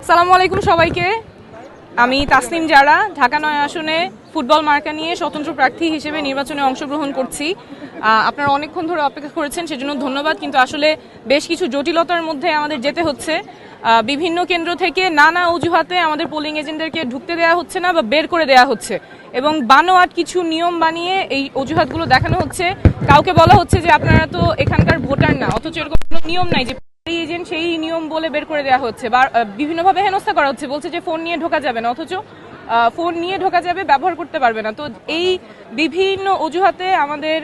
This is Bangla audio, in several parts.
আসসালামু আলাইকুম সবাইকে। আমি তাসনিম জারা, ঢাকা ৯ আসনে ফুটবল মার্কা নিয়ে স্বতন্ত্র প্রার্থী হিসেবে নির্বাচনে অংশগ্রহণ করছি। আপনারা অনেকক্ষণ ধরে অপেক্ষা করেছেন, সেজন্য ধন্যবাদ। কিন্তু আসলে বেশ কিছু জটিলতার মধ্যে আমাদের যেতে হচ্ছে। বিভিন্ন কেন্দ্র থেকে নানা অজুহাতে আমাদের পোলিং এজেন্টদেরকে ঢুকতে দেওয়া হচ্ছে না বা বের করে দেওয়া হচ্ছে, এবং বানোয়াট কিছু নিয়ম বানিয়ে এই অজুহাতগুলো দেখানো হচ্ছে। কাউকে বলা হচ্ছে যে আপনারা তো এখানকার ভোটার না, অথচ এরকম কোনো নিয়ম নাই যে এজেন্ট সেই নিয়ম বলে বের করে দেওয়া হচ্ছে, বা বিভিন্নভাবে হেনস্থা করা হচ্ছে। বলছে যে ফোন নিয়ে ঢোকা যাবে না, অথচ ফোন নিয়ে ঢোকা যাবে, ব্যবহার করতে পারবে না। তো এই বিভিন্ন অজুহাতে আমাদের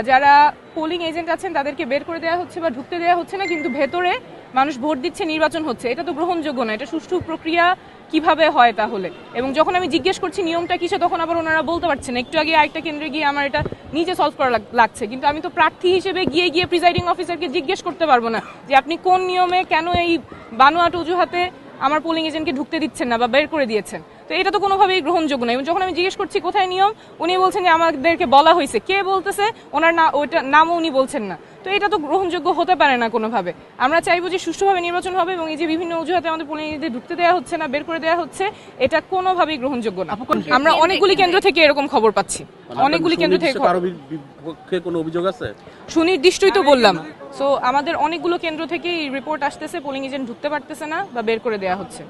যারা পোলিং এজেন্ট আছেন তাদেরকে বের করে দেওয়া হচ্ছে বা ঢুকতে দেওয়া হচ্ছে না, কিন্তু ভেতরে মানুষ ভোট দিচ্ছে, নির্বাচন হচ্ছে। এটা তো গ্রহণযোগ্য না। এটা সুষ্ঠু প্রক্রিয়া কিভাবে হয় তাহলে? এবং যখন আমি জিজ্ঞেস করছি নিয়মটা কিসে, তখন আবার ওনারা বলতে পারছেন না। একটু আগে আরেকটা কেন্দ্রে গিয়ে আমার এটা নিজে সলভ করা লাগছে, কিন্তু আমি তো প্রার্থী হিসেবে গিয়ে প্রিজাইডিং অফিসারকে জিজ্ঞেস করতে পারবো না যে আপনি কোন নিয়মে কেন এই বানোয়াট অজুহাতে আমার পোলিং এজেন্টকে ঢুকতে দিচ্ছেন না বা বের করে দিয়েছেন। তো এটা তো কোনোভাবেই গ্রহণযোগ্য না। এবং যখন আমি জিজ্ঞেস করছি কোথায় নিয়ম, উনি বলছেন যে আমাদেরকে বলা হয়েছে। কে বলতেছে? ওনার ওইটা নামও উনি বলছেন না। তো এটা তো গ্রহণযোগ্য হতে পারে না কোনোভাবে। আমরা চাইবো যে সুষ্ঠুভাবে নির্বাচন হবে, এবং এই যে বিভিন্ন অজুহাতে আমাদের পোলিং এজেন্টদের ঢুকতে দেওয়া হচ্ছে না, বের করে দেওয়া হচ্ছে, এটা কোনোভাবেই গ্রহণযোগ্য না। আমরা অনেকগুলি কেন্দ্র থেকে এরকম খবর পাচ্ছি, অনেকগুলি কেন্দ্র থেকে। কোনো অভিযোগ আছে? সুনির্দিষ্টই তো বললাম। সো আমাদের অনেকগুলো কেন্দ্র থেকে রিপোর্ট আসতেছে পোলিং এজেন্ট ঢুকতে পারতেছে না বা বের করে দেওয়া হচ্ছে।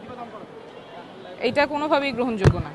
এটা কোনোভাবেই গ্রহণযোগ্য না।